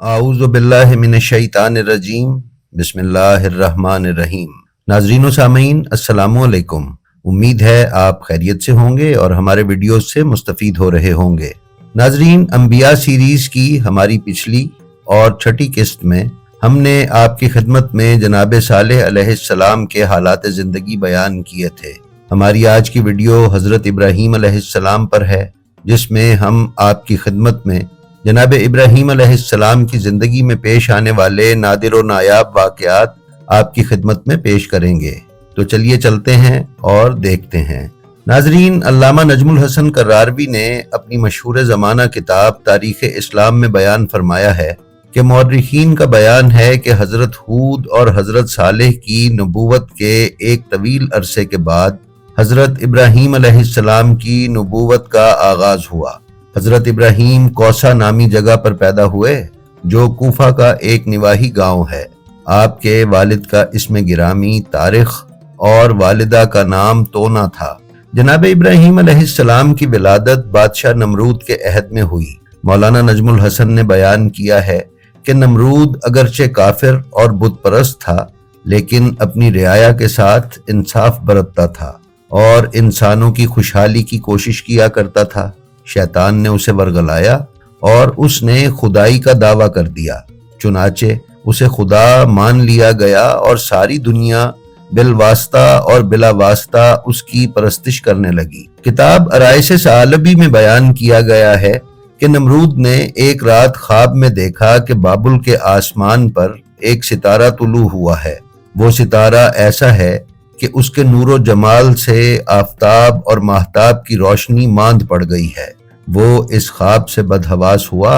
आऊज़ु बिल्लाहि मिनश्शैतानिर्रजीम बिस्मिल्लाहिर्रहमानिर्रहीम। नाज़रीन व सामीन अस्सलामु अलैकुम। उम्मीद है आप खैरियत से होंगे और हमारे वीडियोस से मुस्तफ़ीद हो रहे होंगे। नाज़रीन, अंबिया सीरीज़ की हमारी पिछली और छठी किस्त में हमने आपकी खिदमत में जनाब सालेह अलैहिस्सलाम के हालात ज़िंदगी बयान किए थे। हमारी आज की वीडियो हज़रत इब्राहीम अलैहिस्सलाम पर है, जिसमें हम आपकी खिदमत में जनाब इब्राहीम अलैहिस्सलाम की ज़िंदगी में पेश आने वाले नादिर और नायाब वाक़यात आपकी खिदमत में पेश करेंगे। तो चलिए चलते हैं और देखते हैं। नाज़रीन, अल्लामा नजमुल हसन कर्रारवी ने अपनी मशहूर ज़माना किताब तारीख़ इस्लाम में बयान फरमाया है कि मौर्रिखीन का बयान है कि हज़रत हूद और हज़रत सालेह की नबूवत के एक तवील अरसे के बाद हज़रत इब्राहीम अलैहिस्सलाम की नबूवत का आगाज़ हुआ। हज़रत इब्राहीम कौसा नामी जगह पर पैदा हुए, जो कूफा का एक निवाही गांव है। आपके वालिद का इस्म गिरामी तारिख और वालिदा का नाम तोना था। जनाब इब्राहीम अलैहिस्सलाम की विलादत बादशाह नमरूद के अहद में हुई। मौलाना नजमुल हसन ने बयान किया है कि नमरूद अगरचे काफिर और बुत परस्त था, लेकिन अपनी रियाया के साथ इंसाफ बरतता था और इंसानों की खुशहाली की कोशिश किया करता था। शैतान ने उसे वरगलाया और उसने खुदाई का दावा कर दिया। चुनाचे उसे खुदा मान लिया गया और सारी दुनिया बिलवास्ता और बिला वास्ता उसकी परस्तिश करने लगी। किताब अराइश सालबी में बयान किया गया है कि नमरूद ने एक रात ख्वाब में देखा कि बाबुल के आसमान पर एक सितारा तुलू हुआ है। वो सितारा ऐसा है कि उसके नूरो जमाल से आफताब और महताब की रोशनी मांद पड़ गई है। वो इस ख्वाब से बदहवास हुआ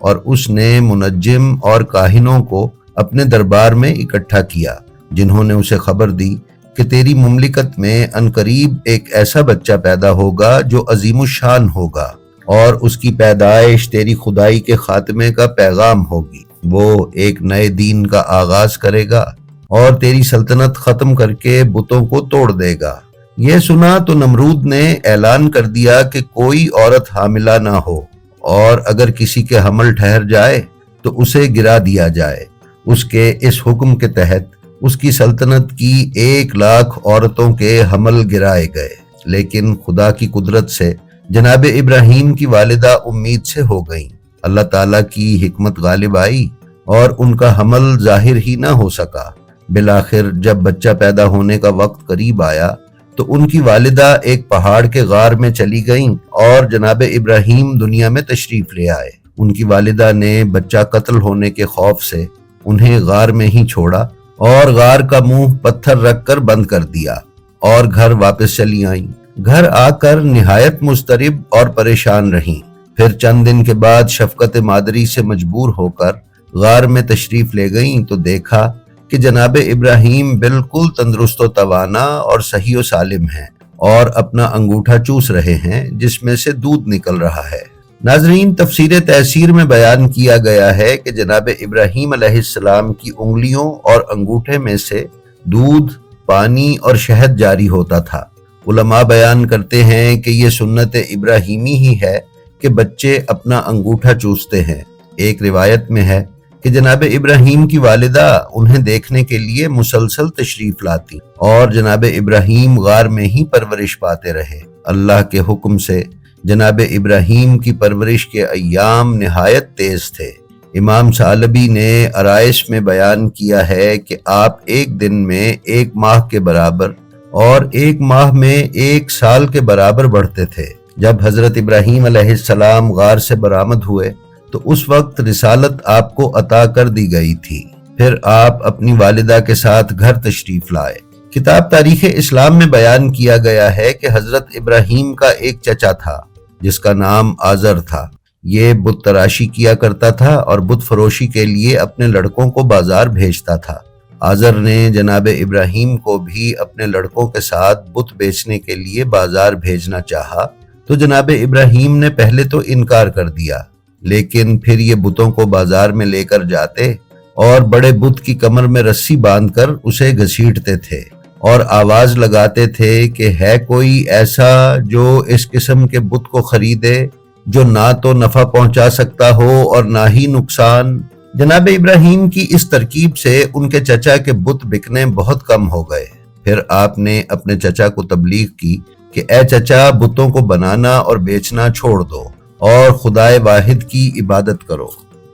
और उसने मुनज्जिम और काहिनों को अपने दरबार में इकट्ठा किया, जिन्होंने उसे खबर दी कि तेरी मुमलिकत में अनकरीब एक ऐसा बच्चा पैदा होगा जो अजीमुशान होगा और उसकी पैदाइश तेरी खुदाई के खात्मे का पैगाम होगी। वो एक नए दीन का आगाज करेगा और तेरी सल्तनत खत्म करके बुतों को तोड़ देगा। यह सुना तो नमरूद ने ऐलान कर दिया कि कोई औरत हामिला ना हो और अगर किसी के हमल ठहर जाए तो उसे गिरा दिया जाए। उसके इस हुक्म के तहत उसकी सल्तनत की 1,00,000 औरतों के हमल गिराए गए, लेकिन खुदा की कुदरत से जनाब इब्राहीम की वालिदा उम्मीद से हो गईं। अल्लाह ताला की हिकमत गालिब आई और उनका हमल जाहिर ही ना हो सका। बिलाखिर जब बच्चा पैदा होने का वक्त करीब आया तो उनकी वालिदा एक पहाड़ के गार में चली गईं और जनाब इब्राहीम दुनिया में तशरीफ ले आए। उनकी वालिदा ने बच्चा कत्ल होने के खौफ से उन्हें गार में ही छोड़ा और गार का मुंह पत्थर रखकर बंद कर दिया और घर वापस चली आईं। घर आकर निहायत मुस्तरिब और परेशान रहीं। फिर चंद दिन के बाद शफकत मादरी से मजबूर होकर गार में तशरीफ ले गईं तो देखा कि जनाब इब्राहीम बिल्कुल तंदुरुस्त व तवाना और सही व सालिम हैं और अपना अंगूठा चूस रहे हैं, जिसमें से दूध निकल रहा है। नाजरीन, तफसीर तहसीर में बयान किया गया है कि जनाब इब्राहीम अलैहिस्सलाम की उंगलियों और अंगूठे में से दूध, पानी और शहद जारी होता था। उलमा बयान करते हैं कि ये सुन्नत इब्राहीमी ही है कि बच्चे अपना अंगूठा चूसते हैं। एक रिवायत में है कि जनाब इब्राहीम की वालिदा उन्हें देखने के लिए मुसलसल तशरीफ लाती और जनाब इब्राहीम गार में ही परवरिश पाते रहे। अल्लाह के हुक्म से जनाब इब्राहीम की परवरिश के अय्याम निहायत तेज थे। इमाम सालबी ने अराइश में बयान किया है कि आप एक दिन में 1 माह के बराबर और 1 माह में 1 साल के बराबर बढ़ते थे। जब हजरत इब्राहीम अलैहिस्सलाम गार से बरामद हुए तो उस वक्त रिसालत आपको अता कर दी गई थी। फिर आप अपनी वालिदा के साथ घर तशरीफ लाए। किताब तारीख़ इस्लाम में बयान किया गया है कि हजरत इब्राहीम का एक चचा था जिसका नाम आजर था। ये बुत तराशी किया करता था और बुत फरोशी के लिए अपने लड़कों को बाजार भेजता था। आजर ने जनाब इब्राहीम को भी अपने लड़कों के साथ बुत बेचने के लिए बाजार भेजना चाहा तो जनाब इब्राहीम ने पहले तो इनकार कर दिया, लेकिन फिर ये बुतों को बाजार में लेकर जाते और बड़े बुत की कमर में रस्सी बांधकर उसे घसीटते थे और आवाज लगाते थे कि है कोई ऐसा जो इस किस्म के बुत को खरीदे जो ना तो नफा पहुंचा सकता हो और ना ही नुकसान। जनाब इब्राहिम की इस तरकीब से उनके चचा के बुत बिकने बहुत कम हो गए। फिर आपने अपने चचा को तबलीग की कि ए चचा, बुतों को बनाना और बेचना छोड़ दो और खुदाए वाहिद की इबादत करो।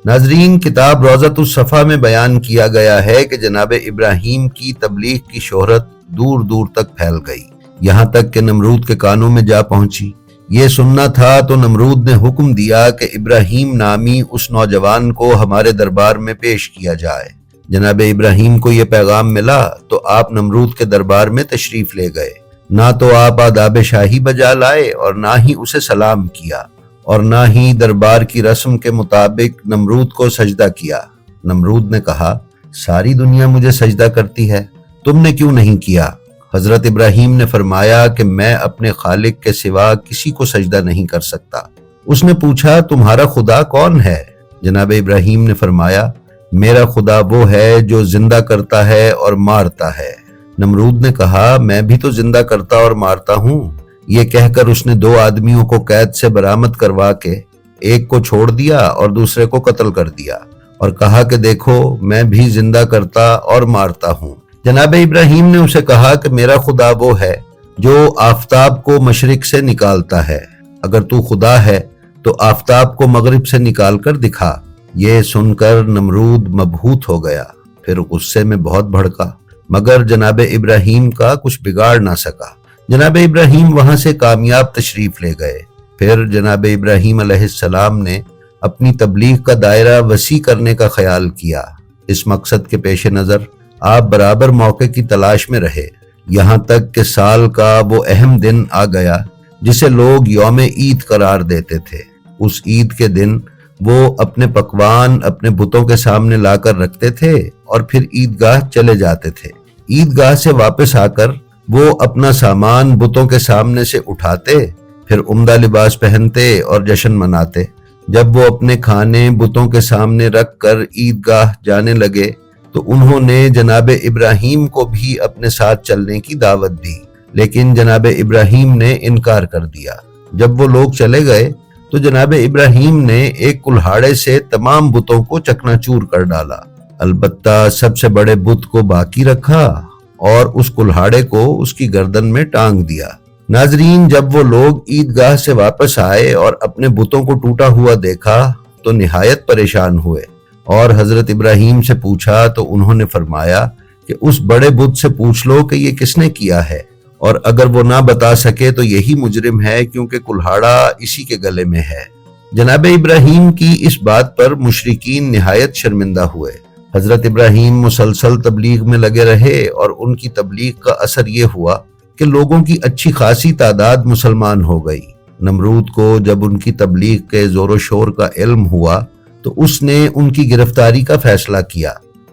नाजरीन, किताब रोज़तुस सफ़ा में बयान किया गया है कि जनाब इब्राहिम की तबलीग की शोहरत दूर दूर तक फैल गई, यहाँ तक कि नमरूद के कानों में जा पहुंची। ये सुनना था तो नमरूद ने हुक्म दिया कि इब्राहिम नामी उस नौजवान को हमारे दरबार में पेश किया जाए। जनाब इब्राहिम को यह पैगाम मिला तो आप नमरूद के दरबार में तशरीफ ले गए। ना तो आप आदाब शाही बजा लाए और ना ही उसे सलाम किया और ना ही दरबार की रस्म के मुताबिक नमरूद को सजदा किया। नमरूद ने कहा, सारी दुनिया मुझे सजदा करती है, तुमने क्यों नहीं किया? हजरत इब्राहिम ने फरमाया कि मैं अपने खालिक के सिवा किसी को सजदा नहीं कर सकता। उसने पूछा, तुम्हारा खुदा कौन है? जनाब इब्राहिम ने फरमाया, मेरा खुदा वो है जो जिंदा करता है और मारता है। नमरूद ने कहा, मैं भी तो जिंदा करता और मारता हूँ। ये कहकर उसने दो आदमियों को कैद से बरामद करवा के एक को छोड़ दिया और दूसरे को कत्ल कर दिया और कहा कि देखो, मैं भी जिंदा करता और मारता हूँ। जनाब इब्राहिम ने उसे कहा कि मेरा खुदा वो है जो आफताब को मशरिक से निकालता है। अगर तू खुदा है तो आफताब को मगरिब से निकाल कर दिखा। ये सुनकर नमरूद मबहूत हो गया, फिर गुस्से में बहुत भड़का, मगर जनाब इब्राहिम का कुछ बिगाड़ ना सका। जनाब इब्राहिम वहां से कामयाब तशरीफ ले गए। फिर जनाब इब्राहिम अलैहिस्सलाम ने अपनी तबलीग का दायरा वसी करने का ख्याल किया। इस मकसद के पेश नज़र आप बराबर मौके की तलाश में रहे, यहाँ तक कि साल का वो अहम दिन आ गया जिसे लोग यौम ईद करार देते थे। उस ईद के दिन वो अपने पकवान अपने बुतों के सामने लाकर रखते थे और फिर ईदगाह चले जाते थे। ईदगाह से वापस आकर वो अपना सामान बुतों के सामने से उठाते, फिर उम्दा लिबास पहनते और जश्न मनाते। जब वो अपने खाने बुतों के सामने रख कर ईदगाह जाने लगे तो उन्होंने जनाब इब्राहिम को भी अपने साथ चलने की दावत दी, लेकिन जनाब इब्राहिम ने इनकार कर दिया। जब वो लोग चले गए तो जनाब इब्राहिम ने एक कुल्हाड़े से तमाम बुतों को चकनाचूर कर डाला। अलबत्ता सबसे बड़े बुत को बाकी रखा और उस कुल्हाड़े को उसकी गर्दन में टांग दिया। नाजरीन, जब वो लोग ईदगाह से वापस आए और अपने बुतों को टूटा हुआ देखा तो निहायत परेशान हुए और हजरत इब्राहिम से पूछा तो उन्होंने फरमाया कि उस बड़े बुत से पूछ लो कि ये किसने किया है, और अगर वो ना बता सके तो यही मुजरिम है, क्योंकि कुल्हाड़ा इसी के गले में है। जनाब इब्राहिम की इस बात पर मुशरिकीन निहायत शर्मिंदा हुए। हजरत इब्राहिम मुसलसल तबलीग में लगे रहे और उनकी तबलीग का असर ये हुआ कि लोगों की अच्छी खासी तादाद मुसलमान हो गई। नमरूद को जब उनकी तबलीग के जोर शोर का इल्म हुआ तो उसने उनकी गिरफ्तारी का फैसला किया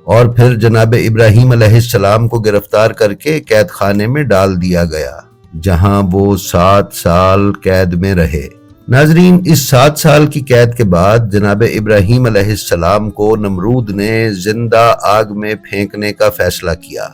और फिर जनाब इब्राहिम अलैहिस्सलाम को गिरफ्तार करके कैद खाने में डाल दिया गया, जहां वो 7 साल कैद में रहे। नाजरीन, इस 7 साल की कैद के बाद जनाब इब्राहिम अलैहिस्सलाम को नमरूद ने जिंदा आग में फेंकने का फैसला किया।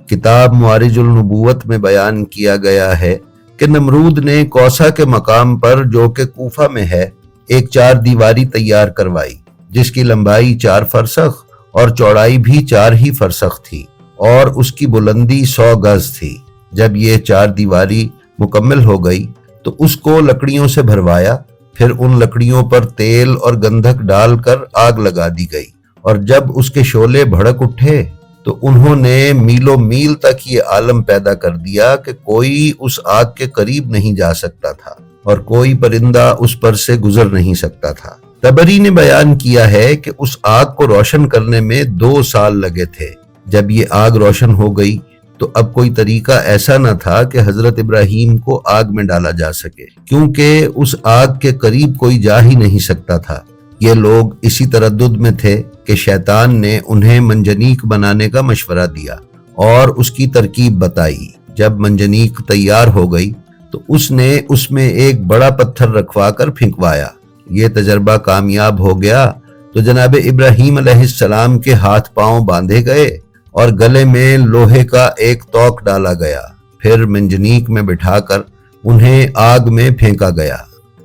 किताब मुआरिजुल नबूवत में बयान किया गया है कि नमरूद ने कौसा के मकाम पर, जो कि कूफा में है, एक 4 दीवारी तैयार करवाई जिसकी लंबाई 4 फरसख और चौड़ाई भी 4 ही फरसख थी और उसकी बुलंदी 100 गज थी। जब ये 4 दीवारी मुकम्मल हो गई तो उसको लकड़ियों से भरवाया, फिर उन लकड़ियों पर तेल और गंधक डालकर आग लगा दी गई और जब उसके शोले भड़क उठे तो उन्होंने मीलों मील तक ये आलम पैदा कर दिया कि कोई उस आग के करीब नहीं जा सकता था और कोई परिंदा उस पर से गुजर नहीं सकता था। तबरी ने बयान किया है कि उस आग को रोशन करने में 2 साल लगे थे। जब ये आग रोशन हो गई तो अब कोई तरीका ऐसा न था कि हजरत इब्राहिम को आग में डाला जा सके, क्योंकि उस आग के करीब कोई जा ही नहीं सकता था। ये लोग इसी तरद्दुद में थे कि शैतान ने उन्हें मंजनीक बनाने का मशवरा दिया और उसकी तरकीब बताई। जब मंजनीक तैयार हो गई तो उसने उसमें एक बड़ा पत्थर रखवा कर फेंकवाया। ये तजर्बा कामयाब हो गया तो जनाब इब्राहिम अलैहिस्सलाम के हाथ पांव बांधे गए और गले में लोहे का एक तोक डाला गया, फिर मंजनीक में बिठाकर उन्हें आग में फेंका गया।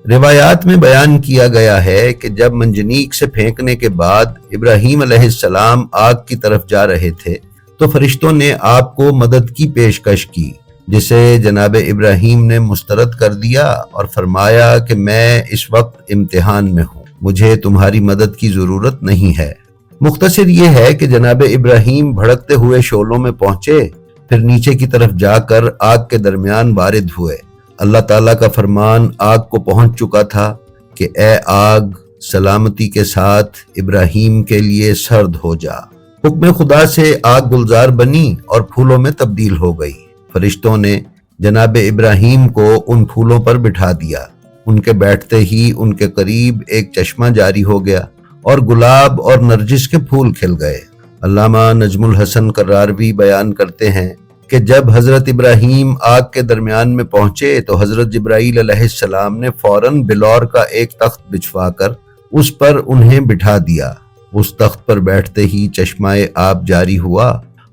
روایات میں بیان کیا گیا ہے کہ جب منجنیق سے پھینکنے کے بعد ابراہیم علیہ السلام آگ کی طرف جا رہے تھے تو فرشتوں نے آپ کو مدد کی پیشکش کی، جسے جناب ابراہیم نے مسترد کر دیا اور فرمایا کہ میں اس وقت امتحان میں ہوں، مجھے تمہاری مدد کی ضرورت نہیں ہے۔ مختصر یہ ہے کہ جناب ابراہیم بھڑکتے ہوئے شعلوں میں پہنچے، پھر نیچے کی طرف جا کر آگ کے درمیان وارد ہوئے۔ اللہ تعالیٰ کا فرمان آگ کو پہنچ چکا تھا کہ اے آگ سلامتی کے ساتھ ابراہیم کے لیے سرد ہو جا۔ حکم خدا سے آگ گلزار بنی اور پھولوں میں تبدیل ہو گئی۔ فرشتوں نے جناب ابراہیم کو ان پھولوں پر بٹھا دیا۔ ان کے بیٹھتے ہی ان کے قریب ایک چشمہ جاری ہو گیا اور گلاب اور نرجس کے پھول کھل گئے۔ علامہ نجم الحسن قراروی بیان کرتے ہیں کہ جب حضرت ابراہیم آگ کے درمیان میں پہنچے تو حضرت جبرائیل علیہ السلام نے فوراً بلور کا ایک تخت بچھوا کر اس پر انہیں بٹھا دیا۔ اس تخت پر بیٹھتے ہی چشمہ آب جاری ہوا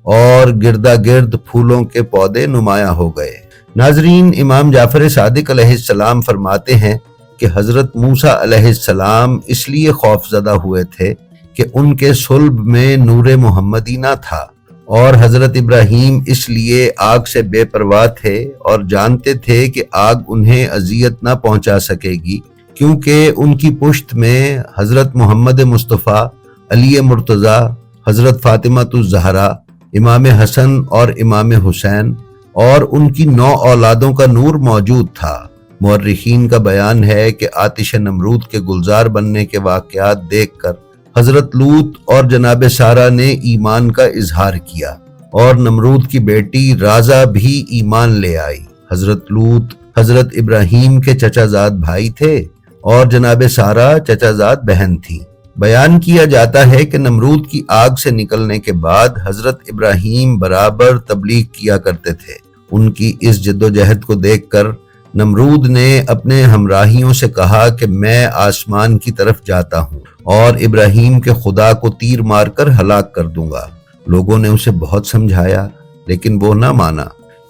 اور گردا گرد پھولوں کے پودے نمایاں ہو گئے۔ ناظرین، امام جعفر صادق علیہ السلام فرماتے ہیں کہ حضرت موسیٰ علیہ السلام اس لیے خوف زدہ ہوئے تھے کہ ان کے صلب میں نور محمدی نہ تھا، اور حضرت ابراہیم اس لیے آگ سے بے پرواہ تھے اور جانتے تھے کہ آگ انہیں اذیت نہ پہنچا سکے گی، کیونکہ ان کی پشت میں حضرت محمد مصطفیٰ، علی مرتضیٰ، حضرت فاطمہ الزہرا، امام حسن اور امام حسین اور ان کی 9 اولادوں کا نور موجود تھا۔ مورخین کا بیان ہے کہ آتش نمرود کے گلزار بننے کے واقعات دیکھ کر حضرت لوط اور جناب سارہ نے ایمان کا اظہار کیا، اور نمرود کی بیٹی رازہ بھی ایمان لے آئی۔ حضرت لوط حضرت ابراہیم کے چچا زاد بھائی تھے اور جناب سارہ چچا زاد بہن تھی۔ بیان کیا جاتا ہے کہ نمرود کی آگ سے نکلنے کے بعد حضرت ابراہیم برابر تبلیغ کیا کرتے تھے۔ ان کی اس جد و جہد کو دیکھ کر نمرود نے اپنے ہمراہیوں سے کہا کہ میں آسمان کی طرف جاتا ہوں اور ابراہیم کے خدا کو تیر مار کر ہلاک کر دوں گا۔ لوگوں نے اسے بہت سمجھایا لیکن وہ نہ مانا،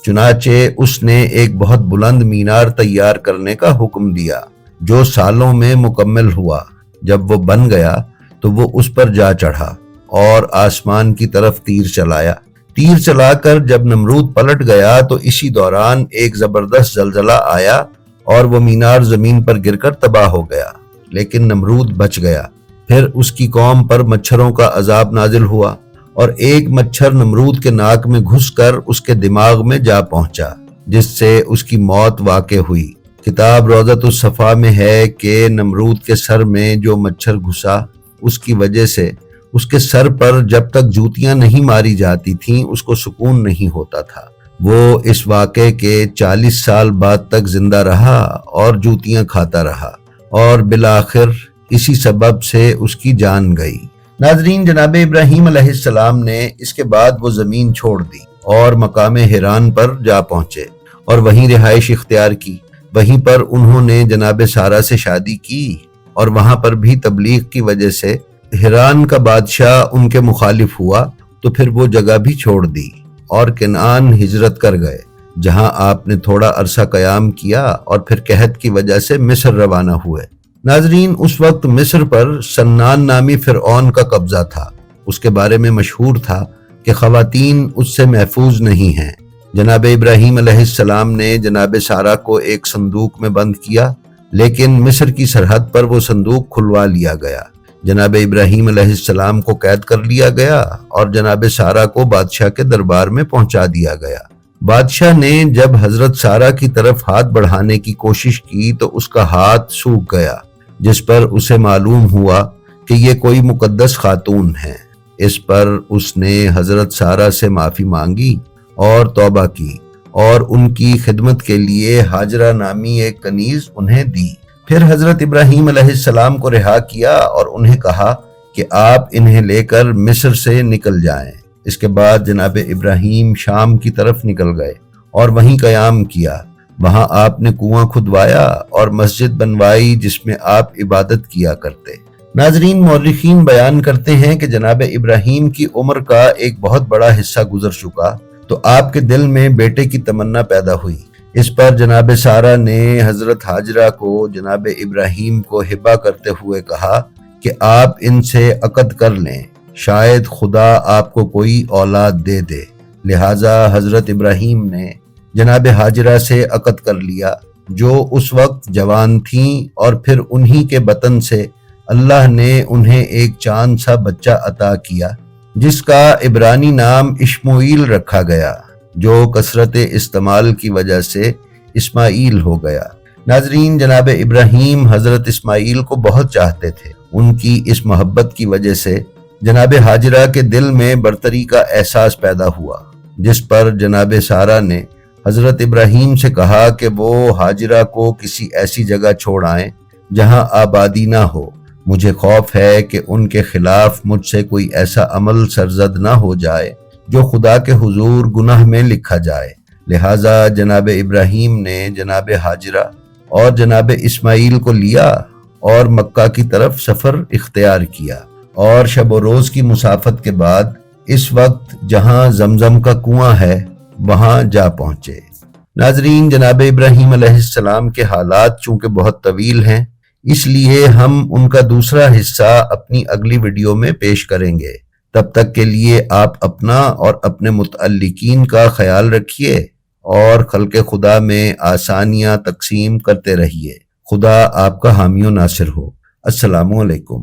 چنانچہ اس نے ایک بہت بلند مینار تیار کرنے کا حکم دیا جو سالوں میں مکمل ہوا۔ جب وہ بن گیا تو وہ اس پر جا چڑھا اور آسمان کی طرف تیر چلایا۔ تیر چلا کر جب نمرود پلٹ گیا تو اسی دوران ایک زبردست زلزلہ آیا اور وہ مینار زمین پر گر کر تباہ ہو گیا، لیکن نمرود بچ گیا۔ پھر اس کی قوم پر مچھروں کا عذاب نازل ہوا اور ایک مچھر نمرود کے ناک میں گھس کر اس کے دماغ میں جا پہنچا، جس سے اس کی موت واقع ہوئی۔ کتاب روضۃ الصفا میں ہے کہ نمرود کے سر میں جو مچھر گھسا، اس کی وجہ سے اس کے سر پر جب تک جوتیاں نہیں ماری جاتی تھیں اس کو سکون نہیں ہوتا تھا۔ وہ اس واقعے کے 40 سال بعد تک زندہ رہا اور جوتیاں کھاتا رہا، اور بالآخر اسی سبب سے اس کی جان گئی۔ ناظرین، جناب ابراہیم علیہ السلام نے اس کے بعد وہ زمین چھوڑ دی اور مقام حران پر جا پہنچے اور وہیں رہائش اختیار کی۔ وہیں پر انہوں نے جناب سارہ سے شادی کی اور وہاں پر بھی تبلیغ کی وجہ سے حران کا بادشاہ ان کے مخالف ہوا، تو پھر وہ جگہ بھی چھوڑ دی اور کنعان ہجرت کر گئے، جہاں آپ نے تھوڑا عرصہ قیام کیا اور پھر قحط کی وجہ سے مصر روانہ ہوئے۔ ناظرین، اس وقت مصر پر سنان نامی فرعون کا قبضہ تھا۔ اس کے بارے میں مشہور تھا کہ خواتین اس سے محفوظ نہیں ہیں۔ جناب ابراہیم علیہ السلام نے جناب سارہ کو ایک صندوق میں بند کیا، لیکن مصر کی سرحد پر وہ صندوق کھلوا لیا گیا۔ جناب ابراہیم علیہ السلام کو قید کر لیا گیا اور جناب سارہ کو بادشاہ کے دربار میں پہنچا دیا گیا۔ بادشاہ نے جب حضرت سارہ کی طرف ہاتھ بڑھانے کی کوشش کی تو اس کا ہاتھ سوکھ گیا، جس پر اسے معلوم ہوا کہ یہ کوئی مقدس خاتون ہے۔ اس پر اس نے حضرت سارہ سے معافی مانگی اور توبہ کی اور ان کی خدمت کے لیے ہاجرہ نامی ایک کنیز انہیں دی۔ پھر حضرت ابراہیم علیہ السلام کو رہا کیا اور انہیں کہا کہ آپ انہیں لے کر مصر سے نکل جائیں۔ اس کے بعد جناب ابراہیم شام کی طرف نکل گئے اور وہیں قیام کیا۔ وہاں آپ نے کنواں کھدوایا اور مسجد بنوائی جس میں آپ عبادت کیا کرتے۔ ناظرین، مورخین بیان کرتے ہیں کہ جناب ابراہیم کی عمر کا ایک بہت بڑا حصہ گزر چکا تو آپ کے دل میں بیٹے کی تمنا پیدا ہوئی۔ اس پر جناب سارہ نے حضرت حاجرہ کو جناب ابراہیم کو ہبہ کرتے ہوئے کہا کہ آپ ان سے عقد کر لیں، شاید خدا آپ کو کوئی اولاد دے دے۔ لہٰذا حضرت ابراہیم نے جناب حاجرہ سے عقد کر لیا، جو اس وقت جوان تھیں، اور پھر انہی کے بطن سے اللہ نے انہیں ایک چاند سا بچہ عطا کیا جس کا عبرانی نام اشموئیل رکھا گیا، جو کثرت استعمال کی وجہ سے اسماعیل ہو گیا۔ ناظرین، جناب ابراہیم حضرت اسماعیل کو بہت چاہتے تھے۔ ان کی اس محبت کی وجہ سے جناب حاجرہ کے دل میں برتری کا احساس پیدا ہوا، جس پر جناب سارہ نے حضرت ابراہیم سے کہا کہ وہ حاجرہ کو کسی ایسی جگہ چھوڑ آئیں جہاں آبادی نہ ہو۔ مجھے خوف ہے کہ ان کے خلاف مجھ سے کوئی ایسا عمل سرزد نہ ہو جائے جو خدا کے حضور گناہ میں لکھا جائے۔ لہٰذا جناب ابراہیم نے جناب حاجرہ اور جناب اسماعیل کو لیا اور مکہ کی طرف سفر اختیار کیا، اور شب و روز کی مسافت کے بعد اس وقت جہاں زمزم کا کنواں ہے وہاں جا پہنچے۔ ناظرین، جناب ابراہیم علیہ السلام کے حالات چونکہ بہت طویل ہیں، اس لیے ہم ان کا دوسرا حصہ اپنی اگلی ویڈیو میں پیش کریں گے۔ تب تک کے لیے آپ اپنا اور اپنے متعلقین کا خیال رکھیے اور خلق خدا میں آسانیاں تقسیم کرتے رہیے۔ خدا آپ کا حامی و ناصر ہو۔ السلام علیکم۔